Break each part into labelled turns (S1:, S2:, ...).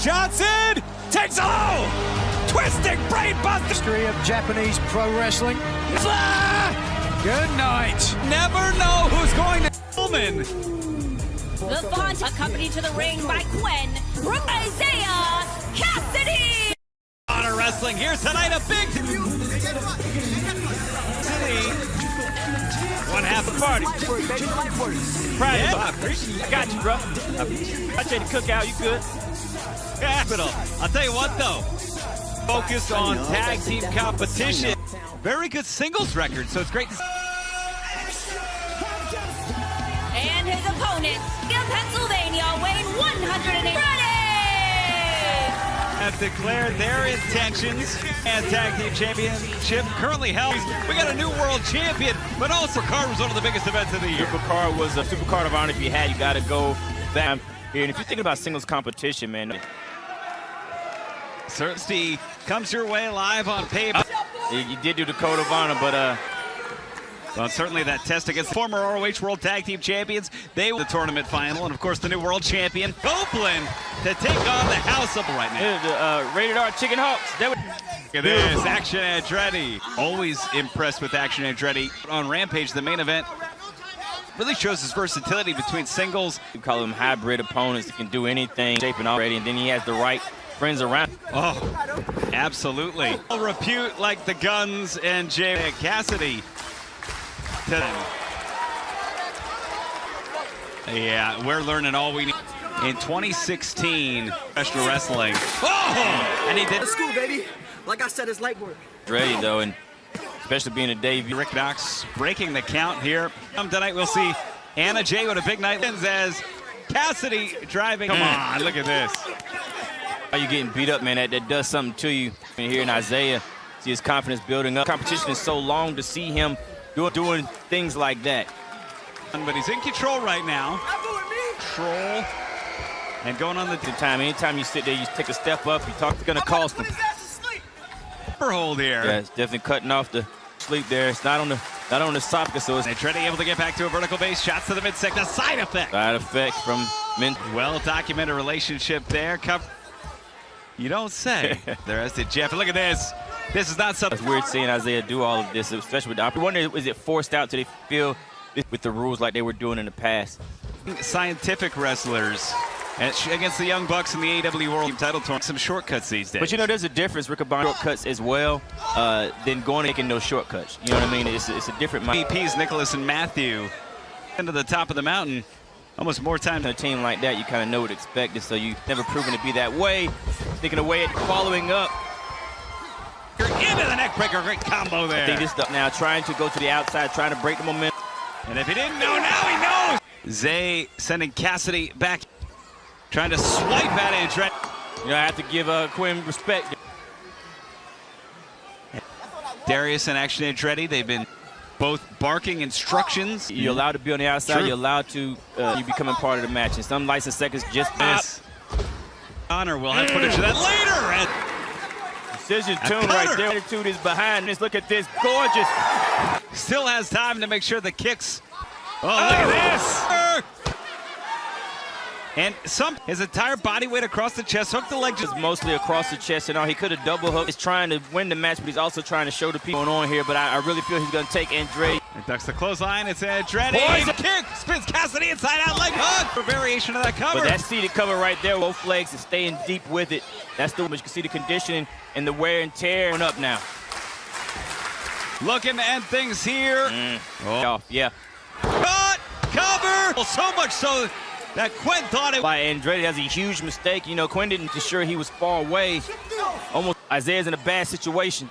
S1: Johnson takes a low, twisting brainbuster.
S2: History of Japanese pro wrestling.
S1: Good night. Never know who's going to Coleman.
S3: The Vaunt accompanied to the ring by Quen, Isaiah Cassidy.
S1: Honor Wrestling here tonight, a big city. One half the party.
S4: Proud of you. I got you, bro. I appreciate the cookout. You good?
S1: Capital. I'll tell you what, though. Focused on tag team competition. Very good singles record, so it's great to see.
S3: And his opponent, Pennsylvania, weighing 180.
S1: Have declared their intentions and tag team championship currently held. We got a new world champion, but also Card was one of the biggest events of the year.
S4: Supercard was a Supercard of honor. If you had, you got to go back here. And if you're thinking about singles competition, man,
S1: Certainty comes your way live on paper.
S4: you did do the code of honor, but
S1: well, certainly that test against the former ROH World Tag Team Champions. They were the tournament final, and of course the new world champion, Copeland, to take on the House of right now.
S4: the Rated R Chicken Hawks.
S1: Look at this, Action Andretti. Always impressed with Action Andretti. On Rampage, the main event, really shows his versatility between singles.
S4: We call them hybrid opponents that can do anything, shaping already, and then he has the right friends around.
S1: Oh, absolutely. Repute like the Guns and Jay Cassidy. Yeah, we're learning all we need. In 2016, professional wrestling. Oh! And he did.
S5: School, baby. Like I said, it's light work.
S4: Ready, though, and especially being a debut.
S1: Rick Knox breaking the count here. Tonight we'll see Anna Jay with a big night as Cassidy driving. Come on, look at this.
S4: Are you getting beat up, man? That does something to you. And here in Isaiah, see his confidence building up. Competition is so long to see him doing things like that.
S1: But he's in control right now. Control. And going on the
S4: time. Anytime you sit there, you take a step up, it's going to cost him.
S1: Upper hold here.
S4: Yeah, it's definitely cutting off the sleep there. It's not on the esophagus, so it's
S1: Andretti able to get back to a vertical base. Shots to the midsection. A side effect.
S4: Side effect from men.
S1: Well-documented relationship there. You don't say. The rest of Jeff. Look at this. This is not something.
S4: It's weird seeing Isaiah do all of this, especially with the opportunity. I wonder, is it forced out till they feel with the rules like they were doing in the past?
S1: Scientific wrestlers against the Young Bucks in the AEW World title tournament. Some shortcuts these days.
S4: But you know, there's a difference, Riccaboni, shortcuts as well, than going and making those shortcuts. You know what I mean? It's a different mind.
S1: VPs, Nicholas and Matthew, into the top of the mountain. Almost more time
S4: in a team like that, you kind of know what to expect, so you've never proven to be that way. Thinking away at following up.
S1: You're into the neck breaker. Great combo there.
S4: I think this stuff now, trying to go to the outside, trying to break the momentum.
S1: And if he didn't know, now he knows. Zay sending Cassidy back, trying to swipe at Andretti.
S4: You know, I have to give Quen respect.
S1: Darius and Action Andretti, they've been both barking instructions.
S4: You're allowed to be on the outside.
S1: True.
S4: You're allowed to you becoming part of the match. And some licensed seconds just
S1: miss. Honor will have footage of that later.
S4: Decision tune right there. Attitude is behind this. Look at this. Gorgeous.
S1: Still has time to make sure the kicks. Oh, look at this. And his entire body weight across the chest, hooked the leg just
S4: mostly across the chest and all. He could have double hooked. He's trying to win the match, but he's also trying to show the people going on here. But I really feel he's going to take Andretti.
S1: He ducks the clothesline. It's Andretti. Kick. Spins Cassidy inside out leg hook. A variation of that cover.
S4: But that seated cover right there, both legs and staying deep with it. That's the one. You can see the conditioning and the wear and tear. Going up now.
S1: Looking to end things here.
S4: Oh, yeah.
S1: Cut. Cover. Well, so much so that Quen thought it.
S4: By Andretti, that's a huge mistake. You know, Quen didn't ensure he was far away. Almost Isaiah's in a bad situation.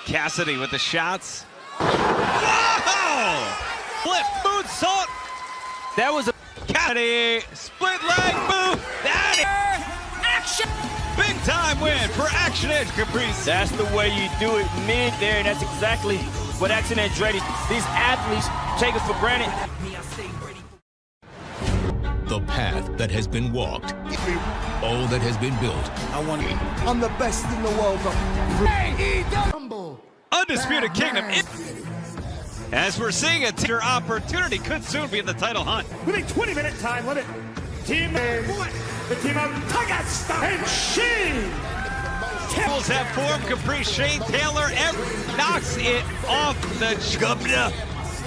S1: Cassidy with the shots. Wow! Flip moonsault.
S4: That was a
S1: Cassidy split leg move.
S3: Action.
S1: Big time win for Action Edge Caprice.
S4: That's the way you do it mid there, and that's exactly what Action Andretti. These athletes take it for granted.
S6: The path that has been walked, all that has been built.
S7: I'm the best in the world.
S1: Undisputed Kingdom. As we're seeing it, your opportunity could soon be in the title hunt.
S8: With a 20-minute time limit, Team the team of Tagasta and Shane.
S1: Tables have formed. Caprice, Shane Taylor knocks it off the Gubna.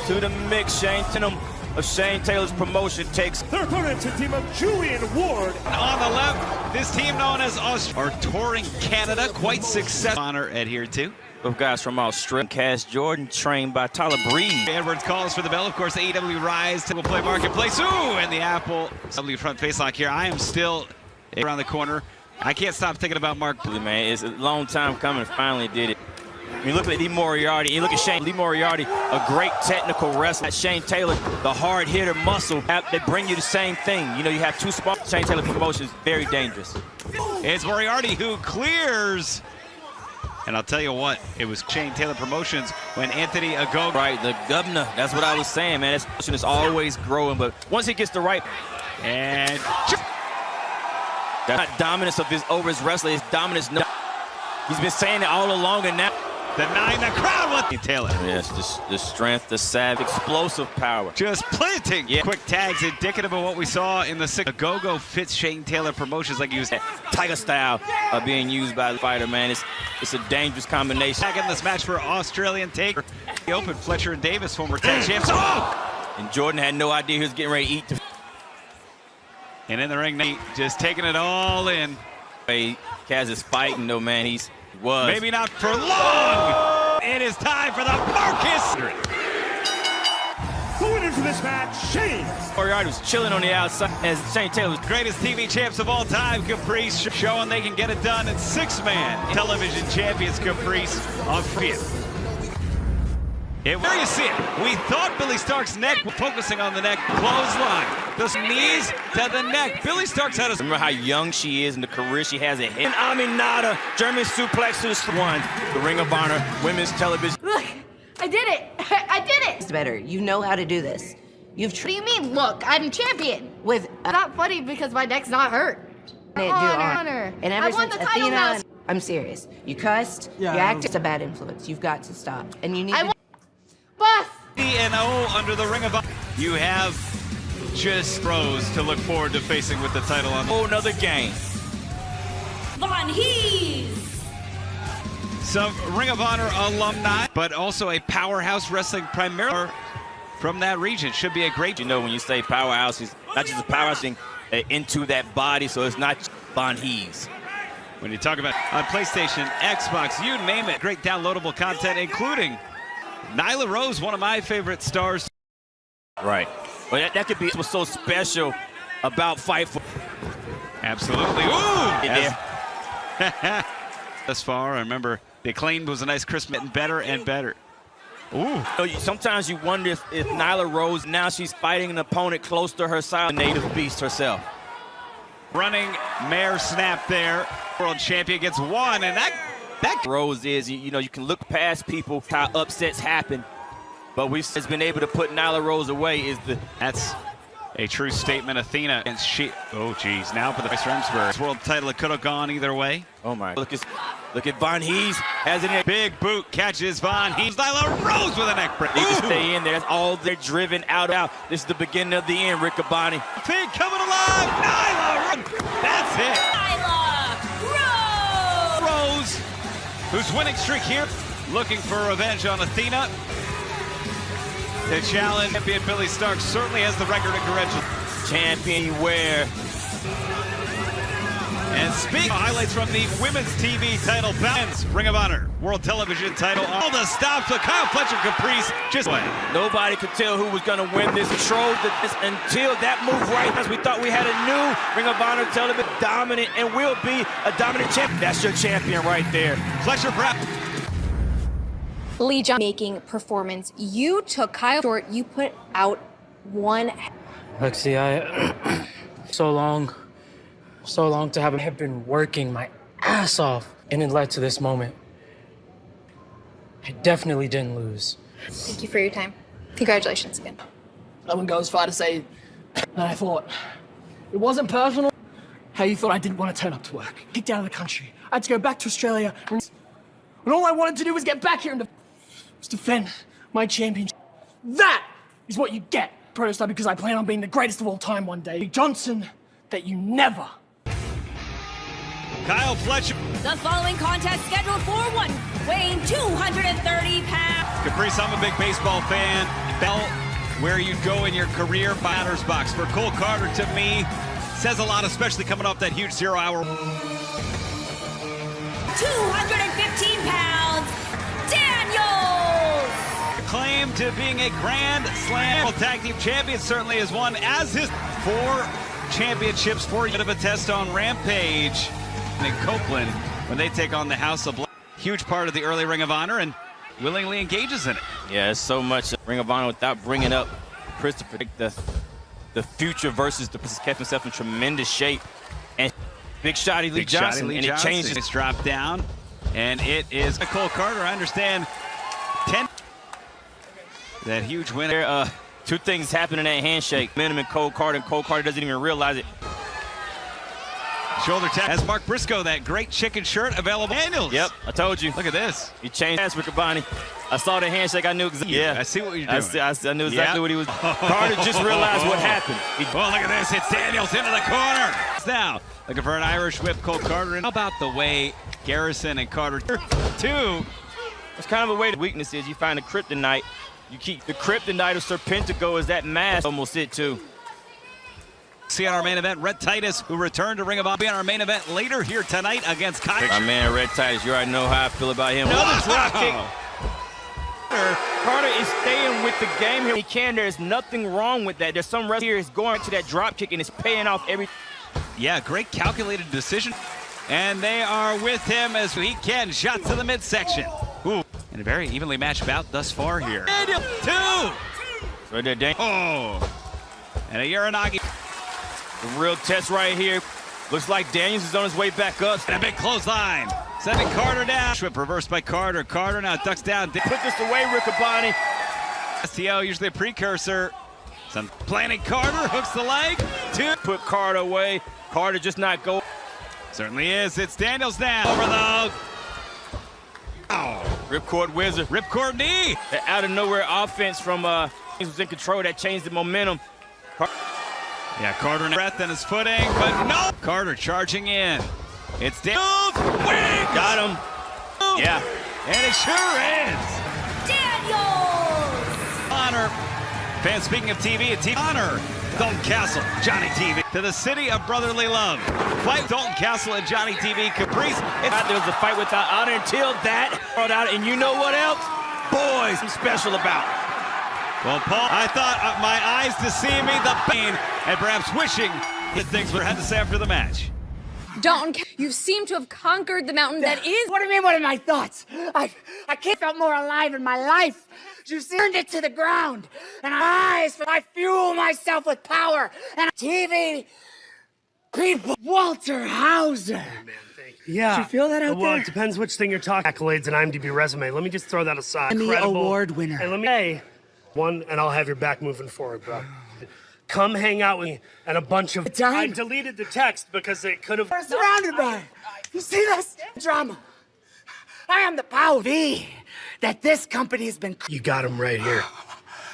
S4: To the mix, Shane Tatum of Shane Taylor's promotion takes
S8: Their opponents, the team of Julian Ward.
S1: On the left, this team known as are touring Canada, quite successful. Honor adhered to.
S4: of guys from Australia. Cass Jordan, trained by Tyler Breeze.
S1: Edwards calls for the bell. Of course, AEW Rise will play Marketplace. Ooh, and the Apple W front face lock here. I am still around the corner. I can't stop thinking about Mark.
S4: Man, it's a long time coming. Finally did it. When you look at Lee Moriarty, you look at Shane. Lee Moriarty, a great technical wrestler. Shane Taylor, the hard hitter muscle. They bring you the same thing. You know, you have two spots. Shane Taylor promotion is very dangerous.
S1: It's Moriarty who clears. And I'll tell you what, it was Shane Taylor Promotions when Anthony Agogo.
S4: Right, the governor. That's what I was saying, man. This promotion is always growing, but once he gets the right.
S1: And
S4: that's not dominance of his over his wrestling. It's dominance. No, he's been saying it all along, and now
S1: denying the crowd with Taylor.
S4: Yes, the strength, the savage, explosive power.
S1: Just planting. Yeah. Quick tags indicative of what we saw in the sixth. Agogo fits Shane Taylor Promotions like he was
S4: Tiger style being used by the fighter, man. It's a dangerous combination.
S1: Back in this match for Australian Taker. The open Fletcher and Davis, former tag champs. Oh!
S4: And Jordan had no idea he was getting ready to eat.
S1: And in the ring, Nate just taking it all in.
S4: Kaz is fighting, though, man. He was.
S1: Maybe not for long. It is time for the Marcus.
S8: The winners of this match, Shane.
S4: Moriarty was chilling on the outside as Shane Taylor was
S1: greatest TV champs of all time. Caprice showing they can get it done. And six-man television champions Caprice on fifth. There you see it. We thought Billy Stark's neck, focusing on the neck, clothesline. The knees to the neck. Billy Stark's had a...
S4: Remember how young she is and the career she has ahead. And Aminata, German suplex to the one. The Ring of Honor, women's television.
S9: Look, I did it. I did it. It's better. You know how to do this. What do you mean, look, I'm champion. With not funny because my neck's not hurt. Honor. And ever since Athena, I'm serious. You cussed, you acted. It's a bad influence. You've got to stop. And you need to...
S3: Boss!
S1: E&O under the Ring of Honor. You have just pros to look forward to facing with the title on.
S4: Oh, another game.
S3: Von Hees!
S1: Some Ring of Honor alumni, but also a powerhouse wrestling primarily from that region. Should be a great...
S4: You know, when you say powerhouse, it's not just a powerhouse thing into that body, so it's not Von Hees.
S1: When you talk about on PlayStation, Xbox, you name it, great downloadable content, including Nyla Rose, one of my favorite stars.
S4: Right. Well, that could be what's so special about Fightful.
S1: Absolutely. Ooh! Thus far, I remember the Acclaimed was a nice Christmas, getting better and better. Ooh.
S4: Sometimes you wonder if Nyla Rose, now she's fighting an opponent close to her side, a native beast herself.
S1: Running mare snap there. World champion gets one, and that
S4: Rose is, you know, you can look past people, how upsets happen, but we've been able to put Nyla Rose away.
S1: That's a true statement. Athena and oh geez, now for the Remsburg world title, it could have gone either way.
S4: Oh my! Look at Von Hees has it in.
S1: Big boot catches Von Hees. Nyla Rose with a neck break.
S4: You can stay in there. That's all they're driven out. This is the beginning of the end. Riccaboni.
S1: Pig coming alive. Nyla. That's it.
S3: Nyla
S1: Rose, whose winning streak here, looking for revenge on Athena. The challenge champion Billy Stark certainly has the record of credentials.
S4: Champion where?
S1: And speaking of highlights from the women's TV title balance, Ring of Honor, World Television title, all the stops with Kyle Fletcher Caprice just went.
S4: Nobody could tell who was going to win this. Controlled this until that move right as we thought we had a new Ring of Honor television dominant and will be a dominant champion. That's your champion right there.
S1: Fletcher Pratt.
S10: Lee John making performance. You took Kyle Short, you put out one.
S11: Lexi, so long to have been working my ass off, and it led to this moment. I definitely didn't lose.
S10: Thank you for your time. Congratulations again.
S12: I wouldn't go as far to say that I thought it wasn't personal. How you thought I didn't want to turn up to work. Kicked out of the country. I had to go back to Australia. And all I wanted to do was get back here and defend my championship. That is what you get, Protostar, because I plan on being the greatest of all time one day. Johnson, that you never
S1: Kyle Fletcher.
S3: The following contest scheduled for one, weighing 230 pounds.
S1: Caprice, I'm a big baseball fan. Bell, where you go in your career, batter's box. For Cole Carter, to me, says a lot, especially coming off that huge 0 hour.
S3: 215 pounds, Daniels.
S1: Claim to being a Grand Slam tag team champion, certainly has won, as his 4 championships, 4 bit of a test on Rampage in Copeland when they take on the House of Black. Huge part of the early Ring of Honor and willingly engages in it.
S4: Yeah, it's so much Ring of Honor without bringing up Chris to predict the future versus the kept himself in tremendous shape. And big shotty Lee Johnson, and it changes.
S1: It's dropped down, and it is Cole Carter. I understand 10. That huge win.
S4: There, 2 things happen in that handshake. Minimum and Cole Carter doesn't even realize it.
S1: Shoulder tap. As Mark Briscoe, that great chicken shirt available. Daniels.
S4: Yep, I told you.
S1: Look at this.
S4: He changed hands with Riccaboni. I saw the handshake. I knew exactly.
S1: Yeah, I see what you're doing.
S4: I knew exactly what he was. Carter just realized what happened.
S1: Well, look at this. It's Daniels into the corner. Now, looking for an Irish whip. Cole Carter. How about the way Garrison and Carter 2?
S4: It's kind of a way to weakness is you find a kryptonite. You keep the kryptonite of Serpentico as that mask. Almost it too.
S1: See on our main event, Red Titus, who returned to Ring of Honor, be on our main event later here tonight against Kyle.
S4: My man, Red Titus, you already know how I feel about him.
S1: Another drop kick.
S4: Carter is staying with the game here. He can. There's nothing wrong with that. There's some wrestler here is going to that drop kick and it's paying off every.
S1: Yeah, great calculated decision. And they are with him as he can. Shot to the midsection. Ooh, and a very evenly matched bout thus far here. Daniel, 2.
S4: Right there, Daniel.
S1: Oh, and a Uranagi.
S4: The real test right here. Looks like Daniels is on his way back up.
S1: And a big clothesline. Sending Carter down. Whip reversed by Carter. Carter now ducks down.
S4: Put this away, Riccaboni.
S1: STL, usually a precursor. Some planning Carter, hooks the leg. 2.
S4: Put Carter away. Carter just not go.
S1: Certainly is. It's Daniels now. Over the. Oh.
S4: Ripcord Wizard.
S1: Ripcord knee.
S4: The out of nowhere offense from he was in control. That changed the momentum.
S1: Yeah, Carter breath and his footing, but no. Carter charging in. It's Daniels. Wings.
S4: Got him. Yeah.
S1: And it sure is.
S3: Daniels.
S1: Honor. Fans, speaking of TV, Honor. Dalton Castle, Johnny TV. To the city of brotherly love. Fight Dalton Castle and Johnny TV. Caprice.
S4: There was a fight without honor until that brought out. And you know what else? Boys, I'm special about.
S1: Well, Paul, I thought my eyes deceived me, the pain, and perhaps wishing that things would have to say after the match.
S10: Dalton, you seem to have conquered the mountain that is.
S12: What do you mean, what are my thoughts? I can't felt more alive in my life. You turned it to the ground, and I fuel myself with power, and TV people. Walter Hauser.
S13: Yeah.
S12: Did you feel that out
S13: well,
S12: there?
S13: It depends which thing you're talking. Accolades and IMDb resume. Let me just throw that aside.
S12: Emmy Award winner.
S13: And let me say one, and I'll have your back moving forward, bro. Come hang out with me and a bunch of. I deleted the text because it could have.
S12: We're surrounded by. You see this drama? I am the power that this company has been.
S13: You got him right here.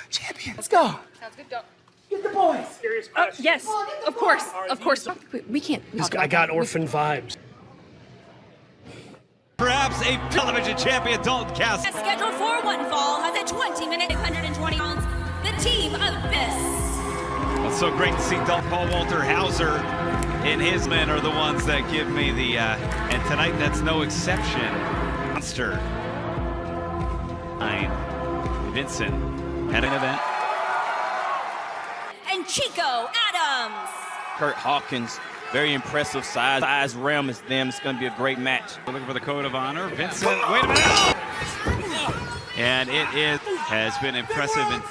S12: Champion. Let's go.
S10: Sounds good, Dalton.
S12: Get the boys.
S13: Serious question.
S10: Yes, of course, of course. We can't.
S13: I got orphan vibes.
S1: Perhaps a television champion, Dalton Castle.
S3: Scheduled for one fall has a 20-minute, 120 pounds. The team of Abyss.
S1: It's so great to see Paul Walter Hauser and his men are the ones that give me the, and tonight that's no exception. Monster. Vincent had an event.
S3: And Chico Adams.
S4: Kurt Hawkins, very impressive size realm is them. It's going to be a great match.
S1: We're looking for the code of honor. Vincent, wait a minute. And it has been impressive. And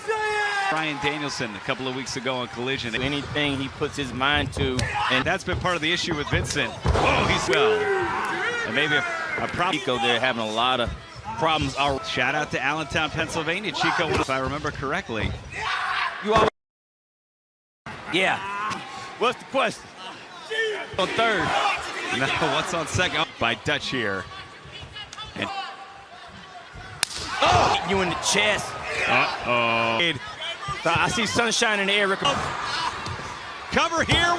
S1: Bryan Danielson a couple of weeks ago on Collision.
S4: Anything he puts his mind to.
S1: And that's been part of the issue with Vincent. Oh, he's well. And maybe a problem.
S4: Chico there having a lot of problems.
S1: Shout out to Allentown, Pennsylvania. Chico, if I remember correctly.
S4: You always. Yeah. What's the question? On third.
S1: No, what's on second? By Dutch here. And
S4: hit you in the chest.
S1: Uh-oh.
S4: I see sunshine in the air.
S1: Cover here.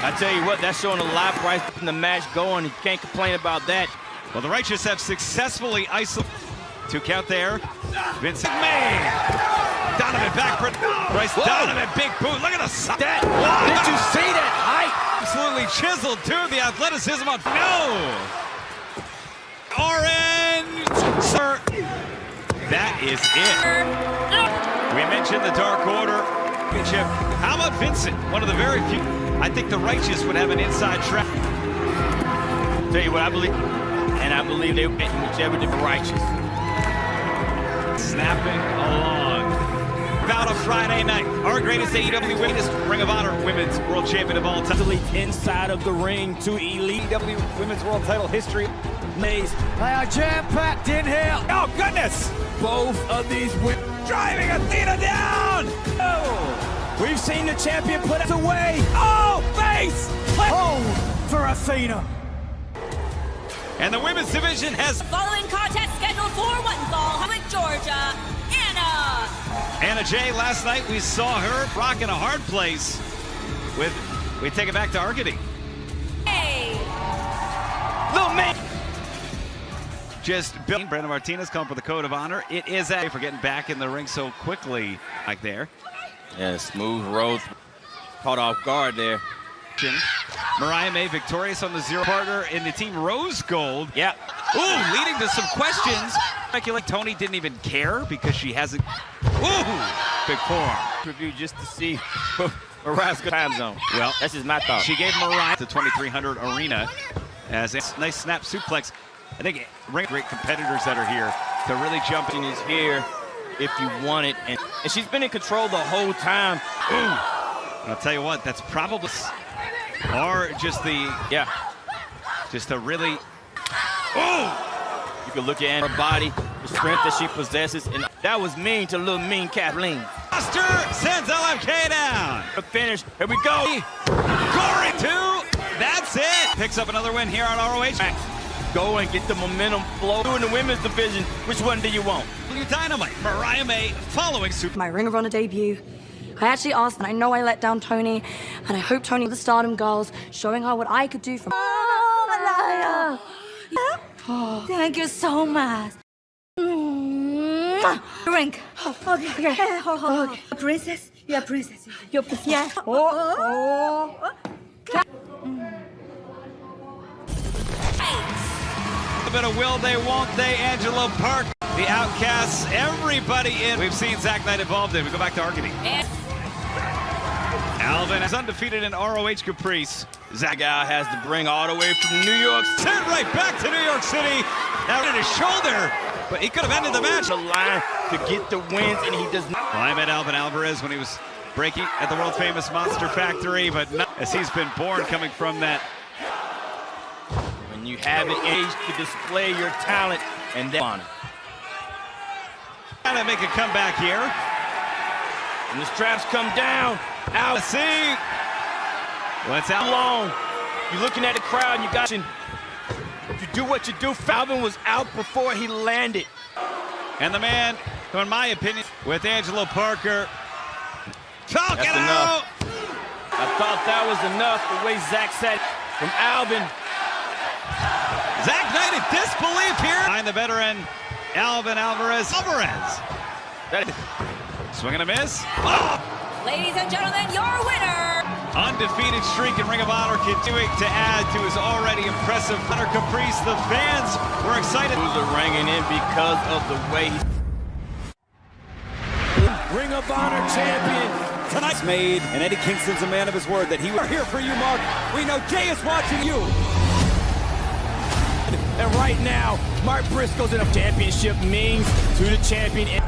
S4: I tell you what, that's showing a lot Bryce keeping the match going. You can't complain about that.
S1: Well, the Righteous have successfully isolated. 2 count there. Vincent, man! Donovan back for Bryce.
S4: Whoa.
S1: Donovan, big boot. Look at the
S4: That, did you see that height?
S1: Absolutely chiseled, too. The athleticism on. No! Orange! Sir. That is it. We mentioned the Dark Order championship. How about Vincent? One of the very few. I think the Righteous would have an inside track.
S4: Tell you what, I believe, and I believe they went whichever the Righteous.
S1: Snapping along. About a Friday night, our greatest AEW Women's Ring of Honor Women's World Champion of all time.
S4: Inside of the ring to Elite
S1: AEW Women's World Title history.
S4: Maze.
S2: They are jam-packed in here.
S1: Oh, goodness!
S4: Both of these women
S1: Driving Athena down!
S4: Oh! We've seen the champion put it away.
S1: Oh, face!
S2: Hold for Athena.
S1: And the women's division has...
S3: Following contest scheduled for one fall, Howick, Georgia,
S1: Anna Jay. Last night we saw her rocking a hard place with... We take it back to Arcady.
S3: Hey!
S4: Little man.
S1: Just building. Brandon Martinez calling for the code of honor. It is for getting back in the ring so quickly like there.
S4: Yeah, smooth road. Caught off guard there.
S1: Mariah May victorious on the zero partner in the Team Rose Gold.
S4: Yeah.
S1: Ooh, leading to some questions. Speculate Tony didn't even care because she hasn't. Ooh, big forearm.
S4: Review just to see Mariah's time zone.
S1: Well,
S4: that's just my thought.
S1: She gave Mariah the 2300 arena as a nice snap suplex. I think great competitors that are here to really jump in
S4: is here if you want it. And she's been in control the whole time.
S1: Ooh. I'll tell you what, that's probably, or just the, just a really,
S4: you can look at her body, the strength that she possesses, and that was mean to little mean Kathleen.
S1: Buster sends LMK down.
S4: The finish, here we go.
S1: Corey 2, that's it. Picks up another win here on ROH.
S4: Go and get the momentum flow in the women's division. Which one do you want?
S1: Dynamite, Mariah May following Super.
S14: My Ring of Honor debut. I actually asked, and I know I let down Tony, and I hope Tony, the Stardom girls, showing her what I could do from. Oh, thank you so much. Drink. Okay. Princess? You're a princess. You're a princess. Yeah.
S1: A bit of will they, won't they, Angelo Park, the Outcasts, everybody in. We've seen Zach Knight involved in. We go back to Arcady. Alvin is undefeated in ROH Caprice.
S4: Zach guy has to bring all the way from New York.
S1: Sent right back to New York City. Now in his shoulder, but he could have ended the match.
S4: The line to get the wins, and he does not.
S1: Well, I met Alvin Alvarez when he was breaking at the world famous Monster Factory, but not as he's been born coming from that.
S4: When you have an age to display your talent, and then on it.
S1: Trying to make a comeback here.
S4: And the straps come down. Out.
S1: Let's see. What's out
S4: long? You're looking at the crowd, and you got. You do what you do. Alvin was out before he landed.
S1: And the man, in my opinion, with Angelo Parker. Talk it
S4: out. I thought that was enough. The way Zach said from Alvin.
S1: Zach Knight in disbelief here. Behind the veteran, Alvin Alvarez. That is swing and a miss. Oh!
S3: Ladies and gentlemen, your winner.
S1: Undefeated streak in Ring of Honor, continuing to add to his already impressive Honor Caprice. The fans were excited.
S4: Who's ringing in because of the way he's
S15: Ring of Honor champion. Tonight's made, and Eddie Kingston's a man of his word that he will here for you, Mark. We know Jay is watching you.
S4: And right now, Mark Briscoe's in a championship means to the champion.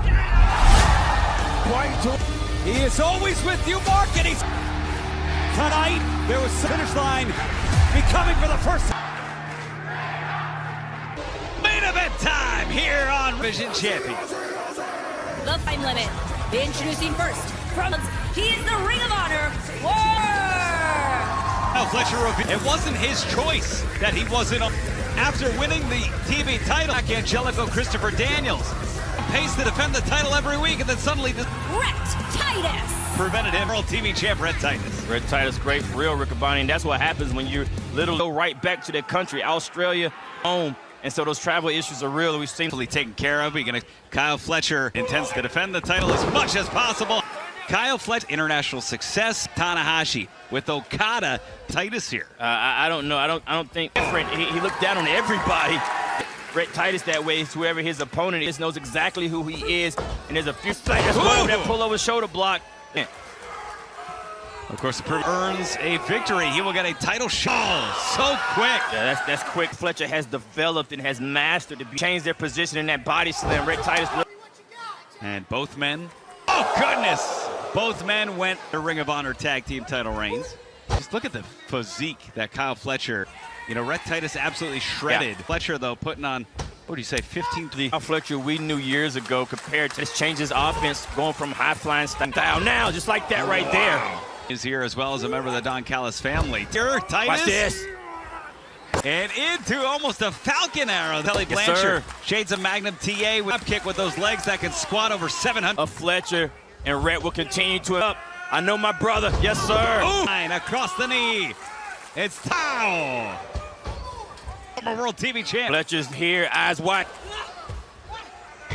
S15: He is always with you, Mark, and he's... Tonight, there was a finish line becoming for the first time.
S1: Main event time here on Vision Champion.
S3: The time limit. Introducing first, from he is the Ring of Honor Warrior.
S1: Now Fletcher, it wasn't his choice that he wasn't on. After winning the TV title, Angelico Christopher Daniels pays to defend the title every week, and then suddenly
S3: Rhett Titus.
S1: prevented him. World TV champ Rhett Titus.
S4: Rhett Titus, great for real, Riccaboni, and that's what happens when you literally go right back to their country, Australia, home. And so those travel issues are real. We've seen
S1: taken care of. Kyle Fletcher intends to defend the title as much as possible. Kyle Fletcher, international success. Tanahashi with Okada. Titus here.
S4: I don't know. I don't think different. He looked down on everybody. Rhett Titus that way is whoever his opponent is, knows exactly who he is. And there's a few that's one that pull over shoulder block. Yeah.
S1: Of course, earns a victory. He will get a title shot. So quick.
S4: Yeah, that's quick. Fletcher has developed and has mastered to change their position in that body slam. Rhett Titus.
S1: And both men. Oh, goodness. Both men went to Ring of Honor tag team title reigns. Just look at the physique that Kyle Fletcher, Rhett Titus absolutely shredded. Yeah. Fletcher, though, putting on, what do you say, 15 to the...
S4: Kyle Fletcher we knew years ago compared to this changes offense, going from high-flying style now, just like that right there.
S1: Is here as well as a member of the Don Callis family. Here, Titus.
S4: Watch this.
S1: And into almost a falcon arrow. Kelly Blanchard. Shades of Magnum TA with a kick with those legs that can squat over 700.
S4: Fletcher and Rhett will continue to up. I know my brother. Yes, sir.
S1: Ooh. Across the knee. It's Tao. World TV champ.
S4: Fletcher's here, eyes wide.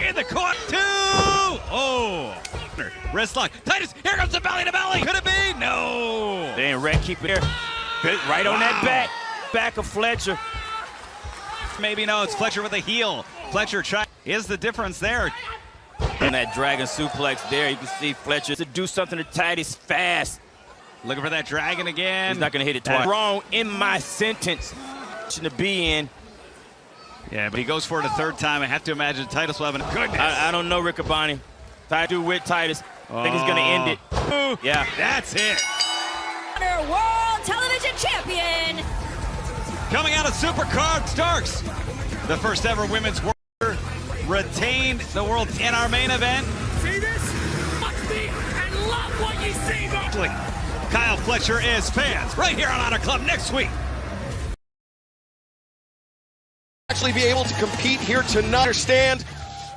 S1: In the corner, 2. Oh. Wrist lock. Titus, here comes the belly to belly. Could it be? No.
S4: Then Rhett keep it there. Right on that back of Fletcher.
S1: Maybe no, it's Fletcher with a heel. Fletcher is the difference there.
S4: And that dragon suplex there, you can see Fletcher to do something to Titus fast.
S1: Looking for that dragon again.
S4: He's not going to hit it twice. Wrong in my sentence to be in.
S1: Yeah, but he goes for it a third time. I have to imagine Titus will have a goodness.
S4: I don't know, Riccaboni. I do with Titus. I think he's going to end it. Yeah.
S1: That's it.
S3: World Television Champion.
S1: Coming out of Supercard, Starks. The first ever women's world retained the world in our main event.
S8: See this? Watch me and love what you see.
S1: Kyle Fletcher is fans right here on Honor Club next week.
S16: Actually be able to compete here tonight. Understand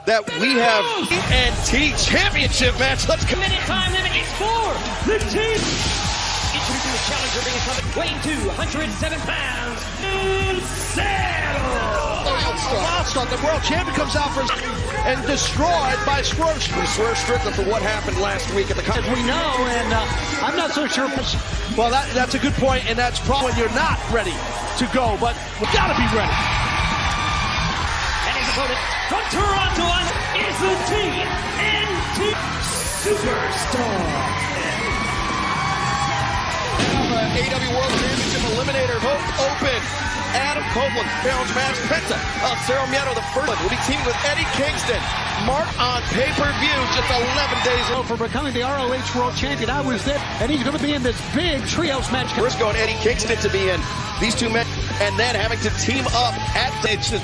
S16: that we have T&T championship match. Let's come.
S17: Minute time limit is 4. The team. Introducing the challenger, weighing 207 pounds.
S7: Monster, the world champion comes out and destroyed by Swerve Strickland.
S16: Swerve Strickland for what happened last week at the
S2: As we know, and I'm not so sure.
S7: Well, that's a good point, and that's probably when you're not ready to go, but we gotta be ready.
S17: And his opponent from Toronto is the TNT Superstar.
S16: AEW World Championship Eliminator Open. Adam Copeland, challenge match. Penta of Cero Miedo, the first one, will be teaming with Eddie Kingston. Mark on pay-per-view just 11 days ago.
S2: For becoming the ROH World Champion, I was there, and he's going to be in this big trios match.
S16: Briscoe and Eddie Kingston to be in. These two men, and then having to team up
S7: it's just,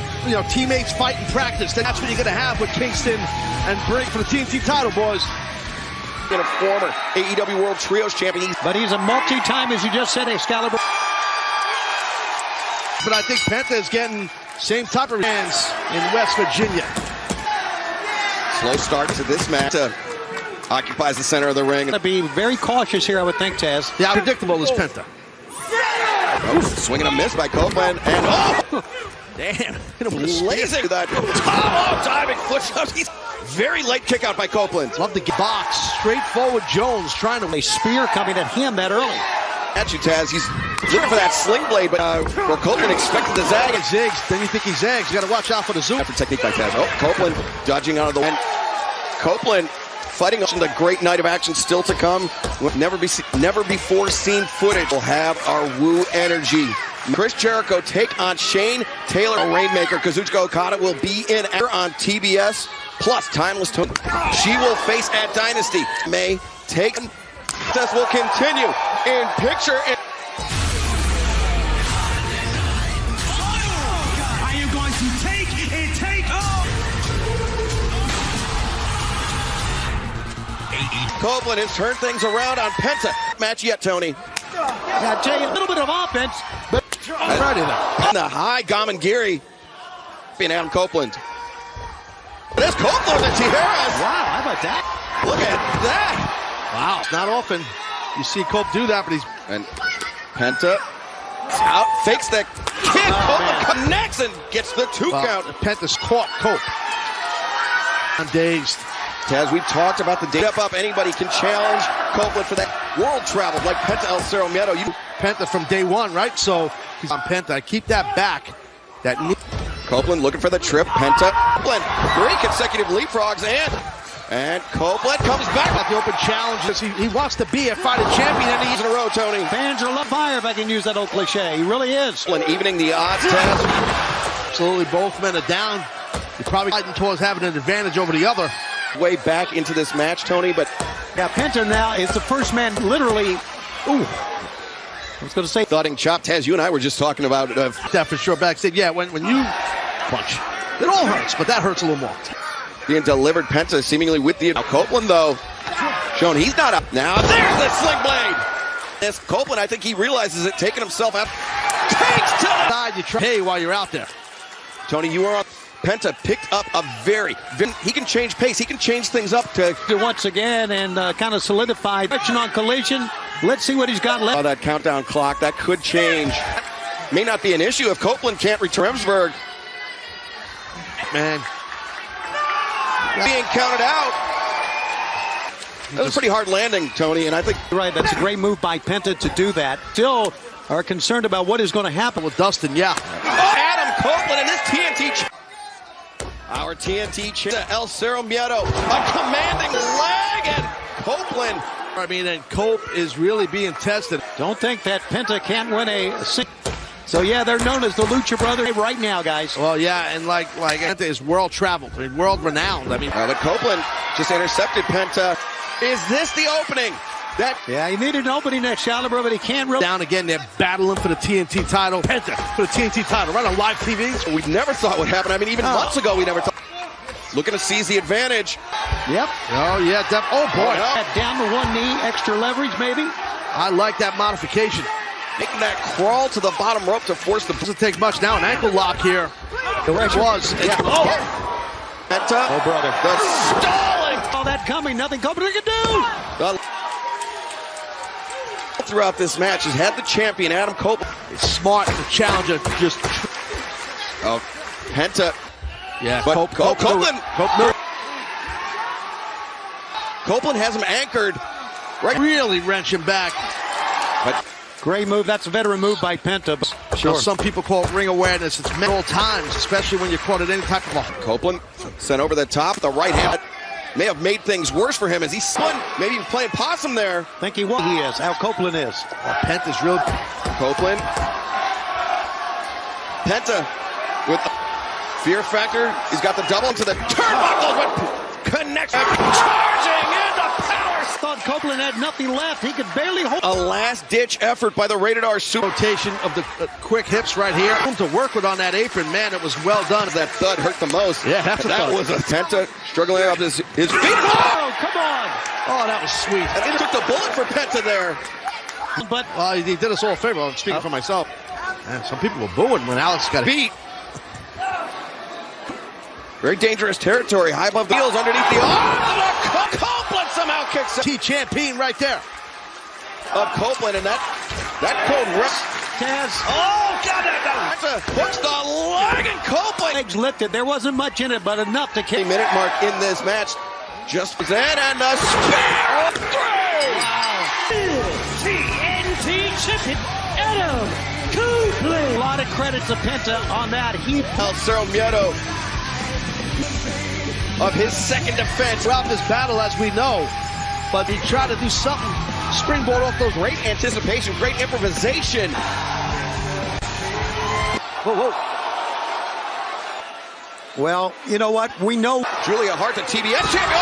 S7: teammates fight in practice. That's what you're going to have with Kingston and Brick for the TNT title, boys.
S16: A former AEW World Trios Champion.
S2: But he's a multi-time, as you just said, Excalibur.
S7: But I think Penta is getting same type of fans in West Virginia.
S16: Slow start to this match. Occupies the center of the ring.
S2: Going to be very cautious here, I would think, Taz.
S7: Yeah, predictable is Penta.
S16: Oh, swing and a miss by Copeland. And damn. Blazing that. Diving foot shot. He's very late kick out by Copeland.
S7: Love the box. Straightforward Jones trying to...
S2: A spear coming at him that early.
S16: At you, Taz. He's looking for that sling blade, but where Copeland expected the zag.
S7: And zigs. Then you think he zags. You got to watch out for the zoom.
S16: After technique by Taz. Oh, Copeland dodging out of the way. Copeland fighting on the great night of action still to come. Never before seen footage. We'll have our Woo energy. Chris Jericho take on Shane Taylor. Rainmaker Kazuchika Okada will be in on TBS. Plus Timeless Tony. She will face at Dynasty. May take. This will continue in picture.
S8: Are you going to take off?
S16: Copeland has turned things around on Penta. Match yet, Tony.
S2: Yeah, I tell you, a little bit of offense, but
S16: ready now. On the high, Gamangiri being Adam Copeland. There's Copeland and Tijeras.
S2: Wow, how about that?
S16: Look at that.
S7: Wow, it's not often you see Cope do that, but he's...
S16: And Penta out, fakes the kick. Copeland connects and gets the 2 count.
S7: Penta's caught Cope. I'm dazed.
S16: Taz, we've talked about the step up. Anybody can challenge Copeland for that world travel, like Penta El Cerro Miedo.
S7: Penta from day one, right? So he's on Penta. I keep that back. That knee.
S16: Copeland looking for the trip. Penta. Copeland, 3 consecutive leapfrogs, and Copeland comes back.
S7: At the open challenges, he wants to be a fighting champion, and he's
S16: in a row, Tony.
S2: Fans are love fire, if I can use that old cliche. He really is.
S16: Evening the odds, Taz.
S7: Absolutely, both men are down. You're probably fighting towards having an advantage over the other.
S16: Way back into this match, Tony, but...
S2: Yeah, Penta now is the first man literally... Ooh. I was going to say...
S16: Thudding chop. Taz, you and I were just talking about...
S7: that for sure backstage. Yeah, when you punch, it all hurts, but that hurts a little more.
S16: Being delivered, Penta seemingly with the... Now Copeland, though, showing he's not up. Now there's the sling blade. This Copeland, I think he realizes it, taking himself out. Takes to the
S7: side. You try hey while you're out there.
S16: Tony, you are on... Penta picked up a very... He can change pace. He can change things up to...
S2: Once again and kind of solidified. Action on collision. Let's see what he's got left.
S16: Oh, that countdown clock, that could change. May not be an issue if Copeland can't return Remsburg.
S7: Man.
S16: Being counted out. That was a pretty hard landing, Tony, and I think...
S2: Right, that's a great move by Penta to do that. Still are concerned about what is going to happen
S7: with Dustin, yeah.
S16: Oh, Adam Copeland and this TNT... Our TNT champ, El Cerro Miedo, a commanding leg, and Copeland.
S7: I mean, and Cope is really being tested.
S2: Don't think that Penta can't win a... So, yeah, they're known as the Lucha Brothers right now, guys.
S7: Well, yeah, and like Penta is world traveled, I mean, world renowned. I mean,
S16: but Copeland just intercepted Penta. Is this the opening?
S2: Yeah, he needed an opening at Challenger, but he can't really...
S7: Down again, they're battling for the TNT title. Penta for the TNT title, right on live TV.
S16: We never thought would happen. I mean, even months ago, we never thought. Looking to seize the advantage.
S2: Yep.
S7: Oh, yeah. Oh, boy.
S2: Down to one knee, extra leverage, maybe.
S7: I like that modification.
S16: Making that crawl to the bottom rope to force the...
S7: Doesn't take much now. An ankle lock here. It was.
S16: Yeah. Oh. Penta.
S2: Oh, brother.
S16: The stalling.
S2: All that coming. Nothing Copeland can do.
S16: Throughout this match has had the champion, Adam Copeland.
S7: It's smart. The challenger just...
S16: Oh, Penta.
S7: Yeah,
S16: but
S7: Copeland.
S16: Copeland has him anchored.
S7: Right. Really wrench him back.
S16: But
S2: great move. That's a veteran move by Penta.
S7: Sure. Some people call it ring awareness. It's mental times, especially when you're caught at any type of...
S16: Copeland sent over the top. The right hand may have made things worse for him as he spun. Maybe he was playing possum there.
S2: I think he is. How Copeland is.
S7: Penta's real...
S16: Copeland. Penta with... Fear factor. He's got the double into the turnbuckle, but connection. Charging in the power.
S2: Thought Copeland had nothing left. He could barely hold.
S16: A last-ditch effort by the Rated R Super.
S7: Rotation of the quick hips right here. To work with on that apron, man, it was well done.
S16: That thud hurt the most.
S7: Yeah,
S16: that was a Penta struggling up his feet.
S2: Oh, come on.
S7: Oh, that was sweet.
S16: And he took the bullet for Penta there.
S2: But
S7: he did us all a favor. I'm speaking for myself. Man, some people were booing when Alex got
S16: beat. Very dangerous territory. High above the heels, underneath the arm. Copeland somehow kicks it.
S7: T-champion right there.
S16: Of Copeland, and that cold rest.
S2: Taz.
S16: Oh, God, that puts the leg, and Copeland.
S2: Legs lifted. There wasn't much in it, but enough to kick.
S16: Minute mark in this match. Just then, and the spear through.
S8: Wow. TNT champion Adam Copeland.
S2: A lot of credit to Penta on that.
S16: El Cerro Miedo. Of his second defense
S7: throughout this battle, as we know, but he tried to do something, springboard off those.
S16: Great anticipation, great improvisation.
S2: Whoa. Well, you know what? We know
S16: Julia Hart, the TBS champion,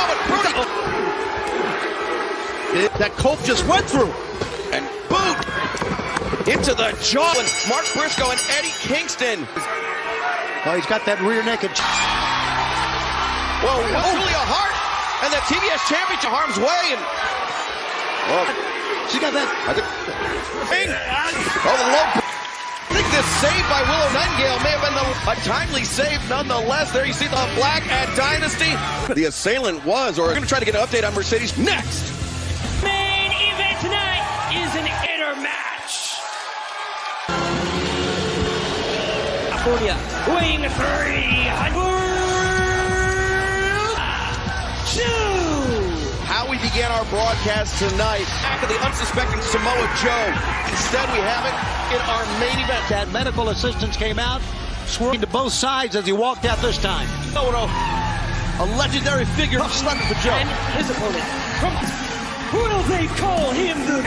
S16: but
S7: that Cope just went through.
S16: And boot into the jaw. And Mark Briscoe and Eddie Kingston.
S2: Oh, he's got that rear naked.
S16: Whoa, Julia Hart and the TBS championship harm's way, and
S2: she got that.
S16: The low. I think this save by Willow Nightingale may have been a timely save nonetheless. There you see the Black and Dynasty. The assailant was, or we're going to try to get an update on Mercedes next.
S17: California, weighing 300.
S16: How we began our broadcast tonight, back of the unsuspecting Samoa Joe. Instead, we have it in our main event.
S2: That medical assistance came out, swerving to both sides as he walked out this time.
S7: A legendary figure slept for Joe.
S17: And his opponent from, will they call him the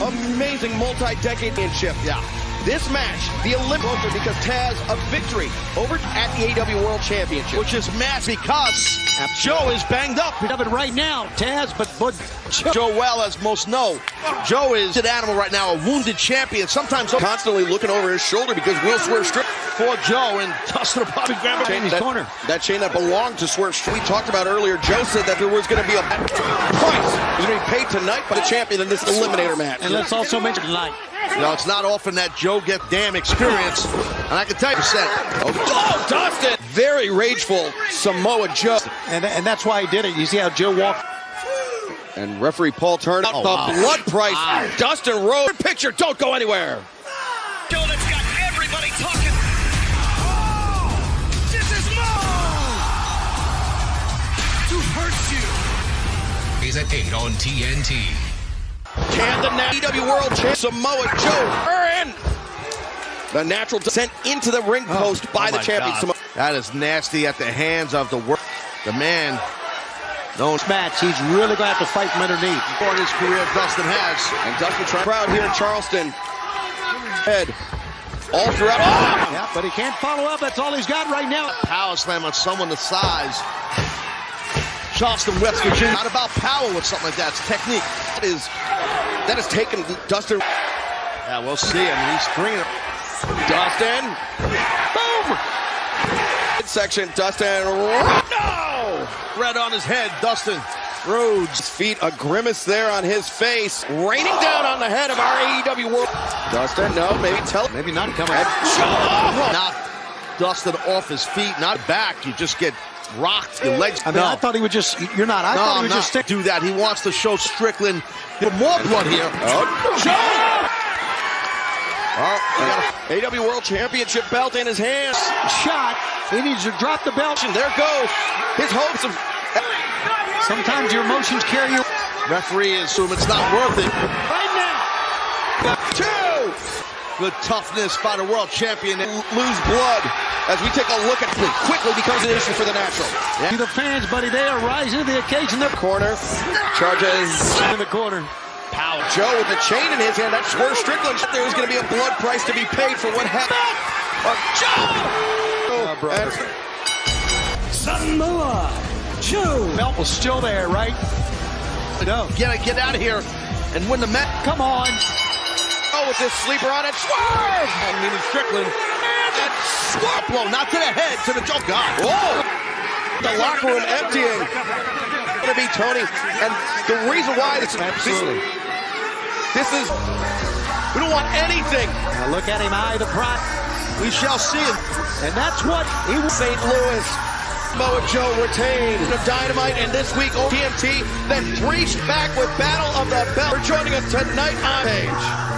S16: amazing multi-decade championship. Yeah. This match, the Olympic, because Taz a victory over at the AEW World Championship,
S7: which is massive because Joe is banged up.
S2: We have it right now, Taz, but
S7: Joe, well, as most know, Joe is an animal right now, a wounded champion. Sometimes
S16: constantly looking over his shoulder because Will Swerve Strickland
S7: for Joe, and Dustin will probably grab it in his corner.
S16: That chain that belonged to Swerve Strickland. We talked about earlier, Joe said that there was going to be a price. He's going to be paid tonight by the champion in this eliminator match.
S2: And let's also mention tonight.
S7: No, it's not often that Joe gets damn experience, and I can tell you,
S16: oh, Dustin! Very rageful Samoa Joe.
S2: And that's why he did it. You see how Joe walked.
S16: And referee Paul Turner, the blood price. Dustin Rhodes. Picture, don't go anywhere.
S17: Joe that's got everybody talking. Oh, this is more to hurt you.
S6: Is at 8 on TNT.
S16: Can the AEW World Champion Samoa Joe earn the natural sent into the ring post by the champion Samoa?
S7: That is nasty at the hands of the man.
S2: No match. He's really going to have to fight from underneath.
S7: For his career, Dustin has.
S16: And Dustin trying proud here in Charleston. Head all throughout. Oh!
S2: Yeah, but he can't follow up. That's all he's got right now.
S7: Power slam on someone the size. Charleston, West Virginia. Not about power with something like that. It's technique. That is taken Dustin. Yeah, we'll see him. He's bringing it.
S16: Dustin. Boom. Midsection. Dustin. No.
S7: Red on his head. Dustin
S16: Rhodes. His feet. A grimace there on his face. Raining down on the head of our AEW World. Dustin. No. Maybe
S2: not coming.
S7: Knock Dustin off his feet. Not back. You just get rocked. Your legs.
S2: I mean, I thought he would just. You're not. I thought he would just stick.
S7: Do that. He wants to show Strickland more blood here.
S16: Joe! AEW World Championship belt in his hands.
S2: Shot. He needs to drop the belt.
S16: And there goes his hopes of.
S2: Sometimes your emotions carry you.
S7: Referee assume it's not worth it.
S2: Right now.
S16: Two.
S7: Good toughness by the world champion.
S16: Lose blood as we take a look at it. Quickly becomes an issue for the natural.
S2: Yeah. The fans, buddy, they are rising to the occasion. The
S16: corner charges
S2: in the corner.
S16: Pow. Joe with the chain in his hand. That's Swerve Strickland. There was going to be a blood price to be paid for what happened. Joe!
S17: Samoa Joe.
S2: Belt was still there, right?
S7: No. Get out of here and win the match.
S2: Come on.
S16: Oh, with this sleeper on it. Swerve!
S7: I mean, Strickland. And swerve blow, not to the head, to the Joe. God.
S16: Whoa! The locker room emptying. Going to be Tony. And the reason why this is, we don't want anything.
S2: Now look at him, eye the pride.
S7: We shall see him.
S2: And that's what he was.
S16: St. Louis. Samoa Joe retained the Dynamite, and this week on TNT, then 3 back with Battle of the Belt. For joining us tonight on Page.